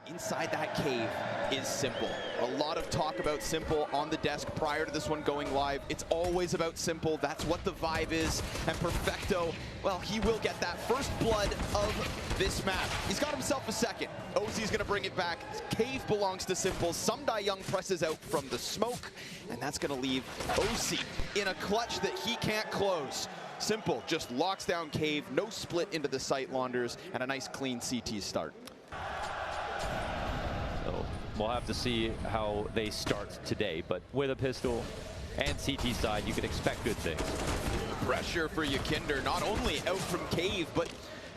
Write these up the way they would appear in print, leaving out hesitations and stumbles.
Inside that cave is Simple. A lot of talk about Simple on the desk prior to this one going live. It's always about Simple. That's what the vibe is. And Perfecto, well, he will get that first blood of this map. He's got himself a second. OZ's gonna bring it back. Cave belongs to Simple. Sumdai Young presses out from the smoke, and that's gonna leave OC in a clutch that he can't close. Simple just locks down Cave, no split into the sight launders, and a nice clean CT start. So we'll have to see how they start today, but with a pistol and CT side, you can expect good things. Pressure for Yakinder, not only out from Cave, but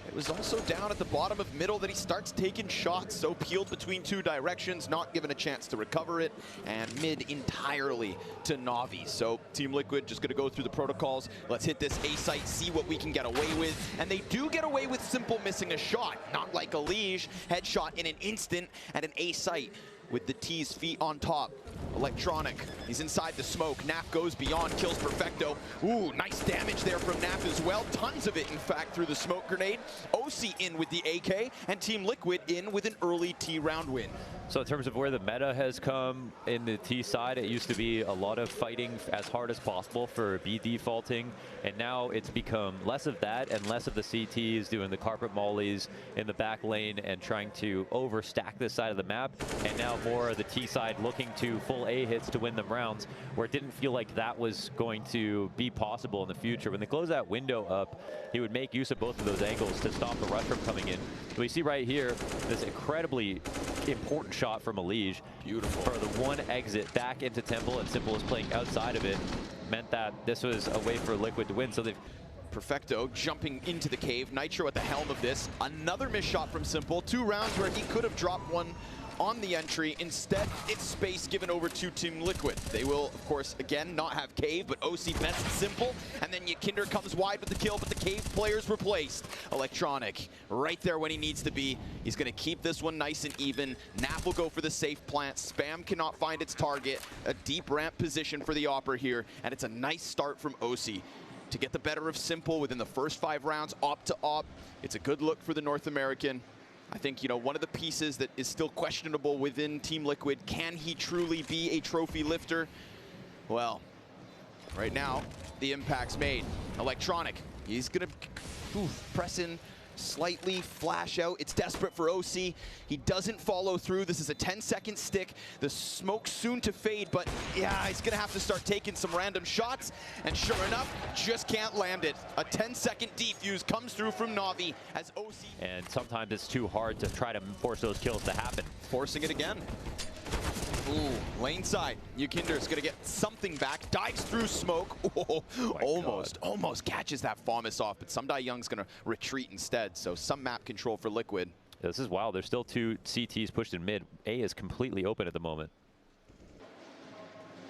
it was also down at the bottom of middle that he starts taking shots, so peeled between two directions, not given a chance to recover it, and mid entirely to Navi. So Team Liquid just gonna go through the protocols. Let's hit this A site, see what we can get away with. And they do get away with Simple missing a shot, not like a Liege. Headshot in an instant at an A site with the T's feet on top. Electronic, he's inside the smoke. Naf goes beyond, kills Perfecto. Ooh, nice damage there from Naf as well. Tons of it, in fact, through the smoke grenade. OC in with the AK, and Team Liquid in with an early T round win. So in terms of where the meta has come in the T side, it used to be a lot of fighting as hard as possible for B defaulting, and now it's become less of that and less of the CTs doing the carpet mollies in the back lane and trying to overstack this side of the map, and now more of the T side looking to full A hits to win them rounds, where it didn't feel like that was going to be possible in the future. When they close that window up, he would make use of both of those angles to stop the rush from coming in. So we see right here this incredibly important shot from a Liege. Beautiful. For the one exit back into Temple, and Simple is playing outside of it, meant that this was a way for Liquid to win. So they've Perfecto jumping into the cave. Nitro at the helm of this. Another missed shot from Simple. 2 rounds where he could have dropped one on the entry. Instead, it's space given over to Team Liquid. They will, of course, again, not have Cave, but OC bets Simple, and then Yakinder comes wide with the kill, but the Cave player's replaced. Electronic, right there when he needs to be. He's gonna keep this one nice and even. Nap will go for the safe plant. Spam cannot find its target. A deep ramp position for the Opera here, and it's a nice start from OC. To get the better of Simple within the first 5 rounds, op to op. It's a good look for the North American. I think, you know, one of the pieces that is still questionable within Team Liquid, can he truly be a trophy lifter? Well, right now, the impact's made. Electronic, he's gonna press in slightly, flash out. It's desperate for OC. He doesn't follow through. This is a 10-second stick. The smoke's soon to fade, but yeah, he's gonna have to start taking some random shots, and sure enough, just can't land it. A 10-second defuse comes through from Navi as OC. And sometimes it's too hard to try to force those kills to happen. Forcing it again. Ooh, lane side. Yakinder's gonna get something back. Dives through smoke. Oh, almost catches that FAMAS off, but Sumdai Young's gonna retreat instead. So some map control for Liquid. This is wild. There's still 2 CTs pushed in mid. A is completely open at the moment.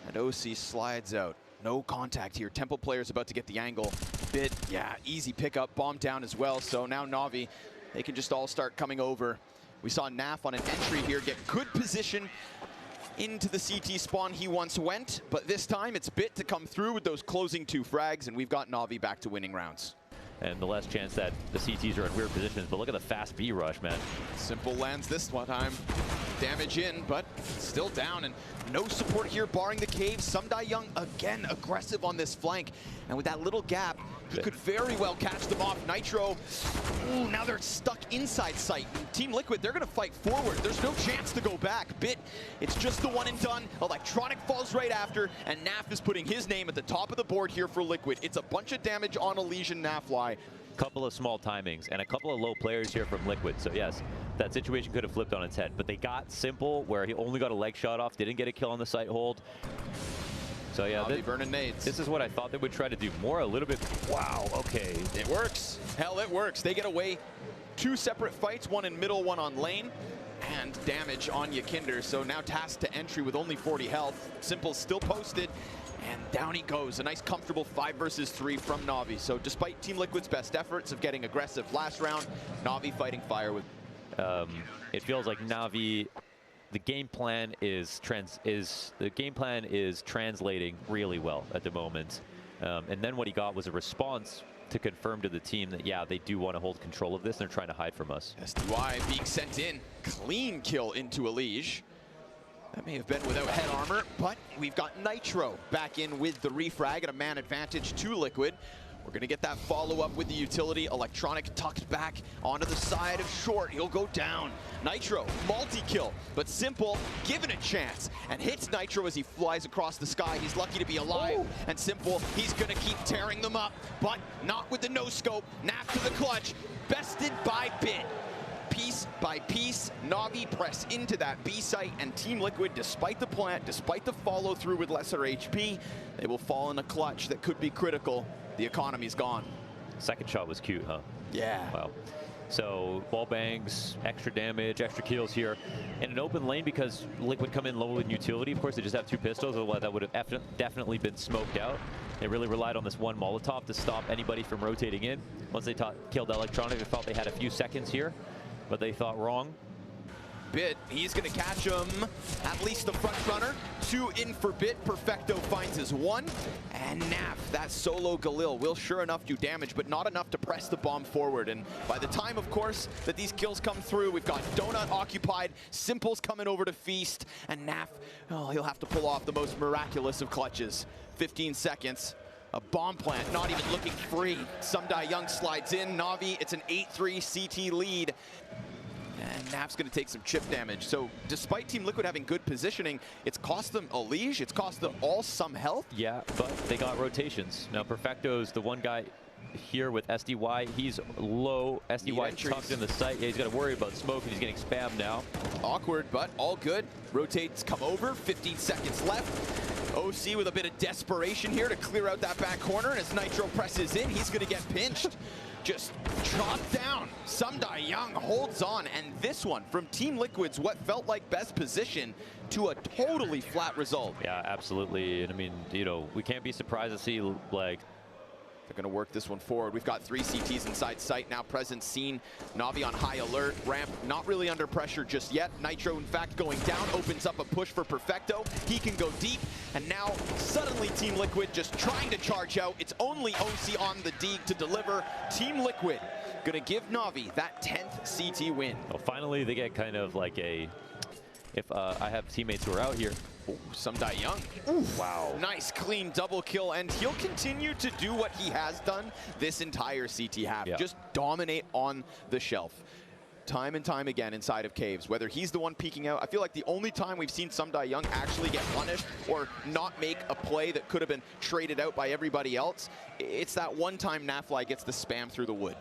And OC slides out. No contact here. Temple player's about to get the angle. Bit, yeah, easy pickup. Bomb down as well. So now Navi, they can just all start coming over. We saw Naf on an entry here get good position into the CT spawn he once went, but this time it's Bit to come through with those closing 2 frags, and we've got Navi back to winning rounds. And the less chance that the CTs are in weird positions, but look at the fast B rush, man. Simple lands this one time. Damage in, but still down, and no support here barring the cave. Sumdai Young again aggressive on this flank, and with that little gap, he could very well catch them off. Nitro, ooh, now they're stuck inside sight. Team Liquid, they're gonna fight forward. There's no chance to go back. Bit, it's just the one and done. Electronic falls right after, and Naf is putting his name at the top of the board here for Liquid. It's a bunch of damage on Elysian Nafly. Couple of small timings and a couple of low players here from Liquid. So yes, that situation could have flipped on its head, but they got Simple where he only got a leg shot off, didn't get a kill on the site hold. So yeah, burning nades. This is what I thought they would try to do more a little bit. Wow, okay. It works. Hell, it works. They get away. 2 separate fights, one in middle, one on lane, and damage on Yakinder. So now tasked to entry with only 40 health. Simple still posted, and down he goes. A nice comfortable 5 versus 3 from Navi. So despite Team Liquid's best efforts of getting aggressive last round, Navi fighting fire with. It feels like Navi, the game plan is translating really well at the moment. And then what he got was a response to confirm to the team that, yeah, they do want to hold control of this. They're trying to hide from us. SDY being sent in. Clean kill into Elige. That may have been without head armor, but we've got Nitro back in with the refrag at a man advantage to Liquid. We're going to get that follow-up with the utility. Electronic tucked back onto the side of Short. He'll go down. Nitro, multi-kill, but Simple given a chance and hits Nitro as he flies across the sky. He's lucky to be alive. And Simple, he's going to keep tearing them up, but not with the no-scope. NAV to the clutch, bested by Bit. Piece by piece, Navi press into that B site, and Team Liquid, despite the plant, despite the follow-through with lesser HP, they will fall in a clutch that could be critical. The economy's gone. Second shot was cute, huh? Yeah. Wow. So wall bangs, extra damage, extra kills here in an open lane because Liquid come in low in utility. Of course, they just have 2 pistols, otherwise that would have definitely been smoked out. They really relied on this one Molotov to stop anybody from rotating in. Once they killed Electronic, they thought they had a few seconds here, but they thought wrong. Bit, he's going to catch him, at least the front runner. 2 in for Bit. Perfecto finds his 1. And Nav, that solo Galil will sure enough do damage, but not enough to press the bomb forward. And by the time, of course, that these kills come through, we've got Donut occupied, Simple's coming over to feast, and Nav, oh, he'll have to pull off the most miraculous of clutches. 15 seconds. A bomb plant, not even looking free. Sumdai Young slides in. Navi, it's an 8-3 CT lead. And Nav's going to take some chip damage. So despite Team Liquid having good positioning, it's cost them Elige, it's cost them all some health. Yeah, but they got rotations. Now Perfecto's the one guy here with SDY. He's low. SDY tucked in the site. Yeah, he's got to worry about smoke, and he's getting spammed now. Awkward, but all good. Rotates come over. 15 seconds left. OC with a bit of desperation here to clear out that back corner. And as Nitro presses in, he's going to get pinched. Just chopped down. Sumdai Young holds on, and this one from Team Liquid's what felt like best position to a totally flat result. Yeah, absolutely. And I mean, you know, we can't be surprised to see, like, they're going to work this one forward. We've got 3 CTs inside sight now. Presence seen. Navi on high alert. Ramp not really under pressure just yet. Nitro, in fact, going down. Opens up a push for Perfecto. He can go deep. And now, suddenly, Team Liquid just trying to charge out. It's only OC on the D to deliver. Team Liquid going to give Navi that 10th CT win. Well, finally, they get kind of like a... If I have teammates who are out here. Oh, Sumdai Young. Oof. Wow. Nice, clean double kill, and he'll continue to do what he has done this entire CT half. Yeah. Just dominate on the shelf. Time and time again inside of caves, whether he's the one peeking out. I feel like the only time we've seen Sumdai Young actually get punished or not make a play that could have been traded out by everybody else, it's that one time Nafly gets the spam through the wood.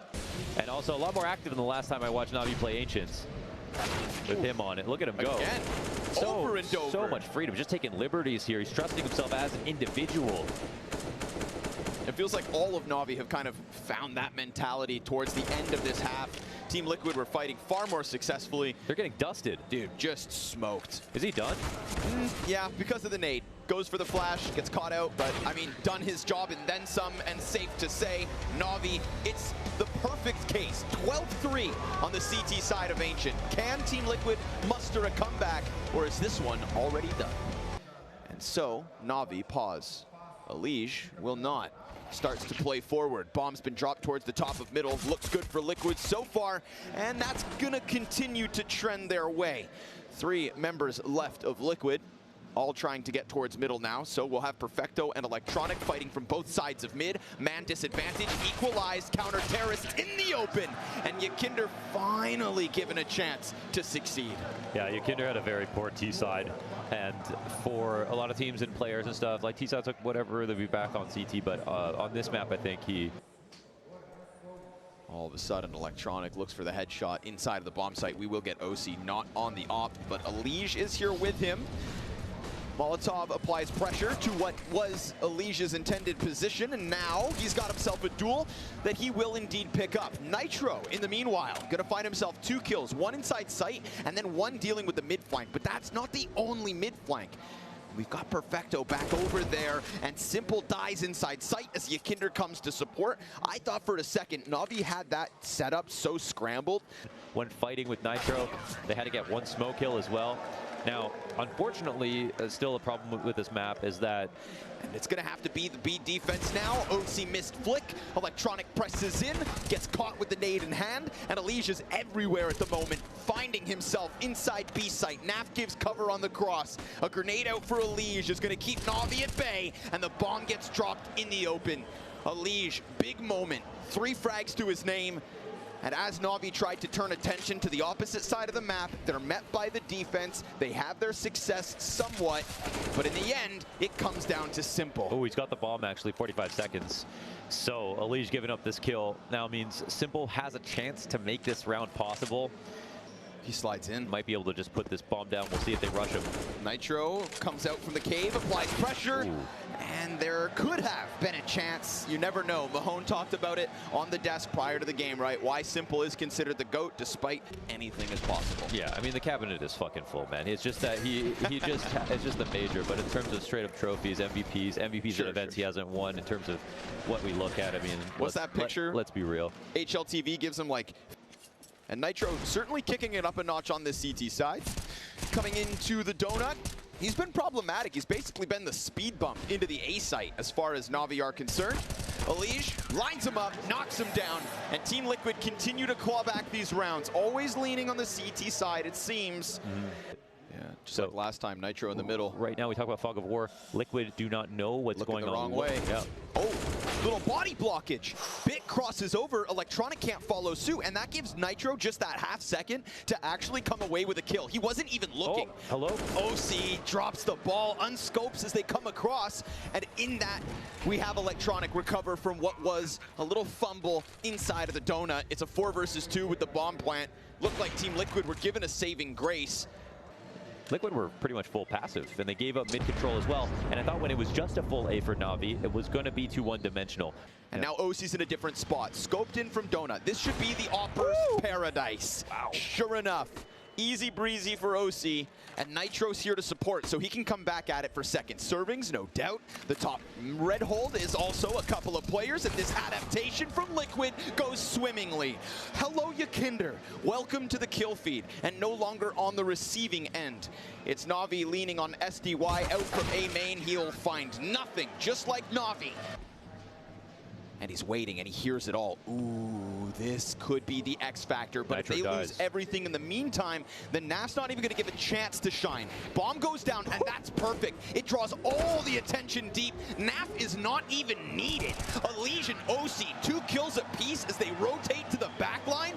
And also a lot more active than the last time I watched Navi play Ancients. With him on it. Look at him go. Again, over and over. So much freedom, just taking liberties here. He's trusting himself as an individual. It feels like all of Navi have kind of found that mentality towards the end of this half. Team Liquid were fighting far more successfully. They're getting dusted. Dude, just smoked. Is he done? Yeah, because of the nade. Goes for the flash, gets caught out, but I mean, done his job and then some, and safe to say, Navi, it's the perfect case. 12-3 on the CT side of Ancient. Can Team Liquid muster a comeback, or is this one already done? And so, Navi pause. Elige will not. Starts to play forward. Bomb's been dropped towards the top of middle. Looks good for Liquid so far, and that's gonna continue to trend their way. 3 members left of Liquid, all trying to get towards middle now. So we'll have Perfecto and Electronic fighting from both sides of mid. Man disadvantage, equalized, counter terrorist in the open. And Yakinder finally given a chance to succeed. Yeah, Yakinder had a very poor T side. And for a lot of teams and players and stuff, like T side took whatever, they'll be back on CT. But on this map, I think he... All of a sudden, Electronic looks for the headshot inside of the bomb site. We will get OC not on the op, but Elige is here with him. Molotov applies pressure to what was Elige's intended position, and now he's got himself a duel that he will indeed pick up. Nitro, in the meanwhile, gonna find himself 2 kills, 1 inside sight, and then 1 dealing with the mid flank, but that's not the only mid flank. We've got Perfecto back over there, and Simple dies inside sight as Yakinder comes to support. I thought for a second Navi had that setup so scrambled. When fighting with Nitro, they had to get one smoke kill as well. Now, unfortunately, still a problem with this map is that and it's going to have to be the B defense now. OC missed flick. Electronic presses in, gets caught with the nade in hand, and Elijah's everywhere at the moment, finding himself inside B site. NAF gives cover on the cross. A grenade out for Elijah is going to keep Navi at bay, and the bomb gets dropped in the open. Elijah, big moment. 3 frags to his name. And as Navi tried to turn attention to the opposite side of the map, they're met by the defense. They have their success somewhat, but in the end, it comes down to Simple. Oh, he's got the bomb actually, 45 seconds. So Elijah giving up this kill now means Simple has a chance to make this round possible. He slides in. Might be able to just put this bomb down. We'll see if they rush him. Nitro comes out from the cave, applies pressure. Ooh. And there could have been a chance. You never know. Mahone talked about it on the desk prior to the game, right? Why Simple is considered the GOAT despite anything is possible. Yeah, I mean, the cabinet is fucking full, man. It's just that he just, it's just the major. But in terms of straight up trophies, MVPs Sure, and events he hasn't won in terms of what we look at. I mean, what's that picture? Let's be real. HLTV gives him like... And Nitro certainly kicking it up a notch on this CT side. Coming into the donut, he's been problematic. He's basically been the speed bump into the A site as far as Navi are concerned. Elijah lines him up, knocks him down, and Team Liquid continue to claw back these rounds. Always leaning on the CT side, it seems. Yeah, just like last time, Nitro in the middle. Right now we talk about Fog of War. Liquid do not know what's going on. The wrong way. Yeah. Oh, little body blockage. Bit crosses over, Electronic can't follow suit, and that gives Nitro just that half second to actually come away with a kill. He wasn't even looking. Oh, hello? OC drops the ball, unscopes as they come across, and in that, we have Electronic recover from what was a little fumble inside of the donut. It's a 4 versus 2 with the bomb plant. Looked like Team Liquid were given a saving grace. Liquid were pretty much full passive, and they gave up mid control as well. And I thought when it was just a full A for Navi, it was going to be too one-dimensional. And now OC's in a different spot, scoped in from Donut. This should be the Opper's paradise. Wow. Sure enough, easy breezy for OC, and Nitro's here to support, so he can come back at it for second servings, no doubt. The top red hold is also a couple of players, and this adaptation from Liquid goes swimmingly. Hello, Yakinder. Welcome to the kill feed, and no longer on the receiving end. It's Navi leaning on SDY out from A main. He'll find nothing, just like Navi. And he's waiting, and he hears it all. Ooh, this could be the X factor. But Nitro if they dies. lose everything in the meantime, then NAF's not even going to give a chance to shine. Bomb goes down, and that's perfect. It draws all the attention deep. NAF is not even needed. Elijah and OC, 2 kills apiece as they rotate to the back line.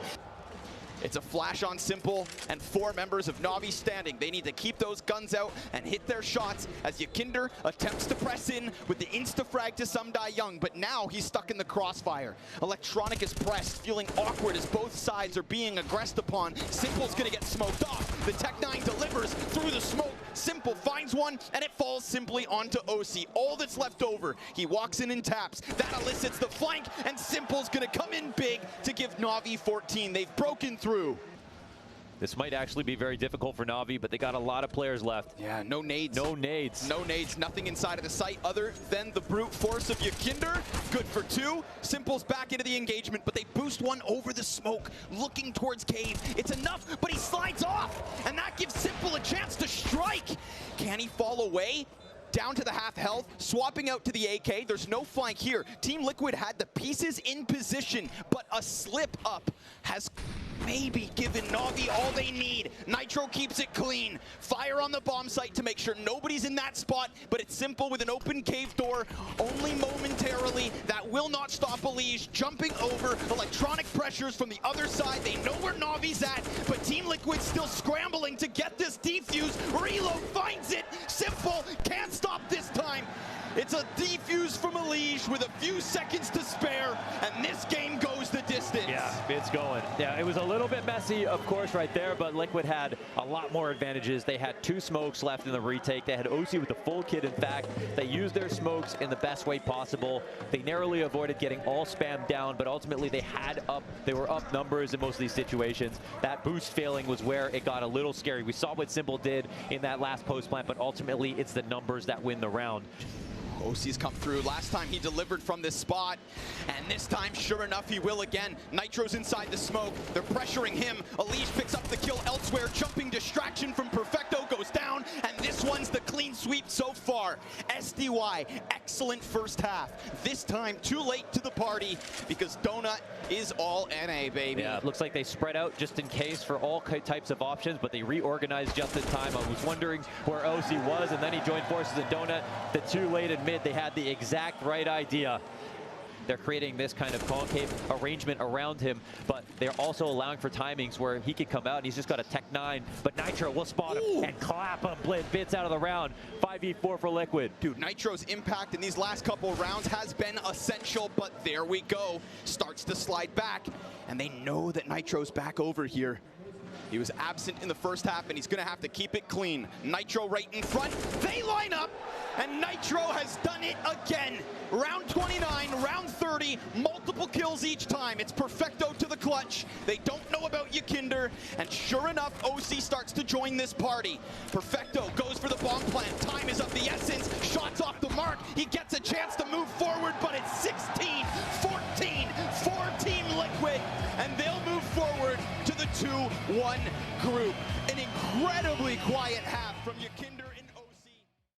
It's a flash on Simple, and 4 members of Navi standing. They need to keep those guns out and hit their shots as Yakinder attempts to press in with the insta-frag to Sumdai Young, but now he's stuck in the crossfire. Electronic is pressed, feeling awkward as both sides are being aggressed upon. Simple's gonna get smoked off. The Tech-9 delivers through the smoke. Simple finds one, and it falls simply onto OC. All that's left over, he walks in and taps. That elicits the flank, and Simple's gonna come in big to give Navi 14. They've broken through. This might actually be very difficult for Navi, but they got a lot of players left. Yeah, no nades. No nades. No nades, nothing inside of the site other than the brute force of Yakinder. Good for 2. Simple's back into the engagement, but they boost one over the smoke, looking towards cave. It's enough, but he slides off, and that gives Simple a chance to strike. Can he fall away? Down to the half health, swapping out to the AK. There's no flank here. Team Liquid had the pieces in position, but a slip up has maybe given Navi all they need. Nitro keeps it clean. Fire on the bomb site to make sure nobody's in that spot, but it's Simple with an open cave door, only momentarily. That will not stop Elijah. Jumping over, electronic pressures from the other side. They know where Navi's at, but Team Liquid still scrambling to get this defuse. Reload finds it. Simple can't stop this time. It's a defuse from Elijah with a few seconds to spare, and this game goes the distance. Yeah, it's going. Yeah, it was a little bit messy, of course, right there, but Liquid had a lot more advantages. They had 2 smokes left in the retake. They had OC with the full kit, in fact. They used their smokes in the best way possible. They narrowly avoided getting all spammed down, but ultimately they were up numbers in most of these situations. That boost failing was where it got a little scary. We saw what Simple did in that last post plant, but ultimately it's the numbers that win the round. OC's come through. Last time he delivered from this spot, and this time, sure enough, he will again. Nitro's inside the smoke. They're pressuring him. Elige picks up the kill elsewhere. Jumping distraction from Perfecto goes down, and this one's the clean sweep so far. SDY, excellent first half. This time, too late to the party because Donut is all NA, baby. Yeah, it looks like they spread out just in case for all types of options, but they reorganized just in time. I was wondering where OC was, and then he joined forces with Donut. The too late in mid, they had the exact right idea. They're creating this kind of concave arrangement around him, but they're also allowing for timings where he could come out and he's just got a Tech 9, but Nitro will spot him and clap him. Bits out of the round. 5v4 for Liquid. Dude, Nitro's impact in these last couple rounds has been essential, but there we go. Starts to slide back, and they know that Nitro's back over here. He was absent in the first half, and he's going to have to keep it clean. Nitro right in front. They line up, and Nitro has done it again. Round 29, round 30, multiple kills each time. It's Perfecto to the clutch. They don't know about Yakinder, and sure enough, OC starts to join this party. Perfecto goes for the bomb plant. Time is of the essence. Shots off the mark. He gets a chance to move forward, but it's 16, 14 for Team Liquid, and they'll move forward to the 2-1 group. An incredibly quiet half from Yakinder.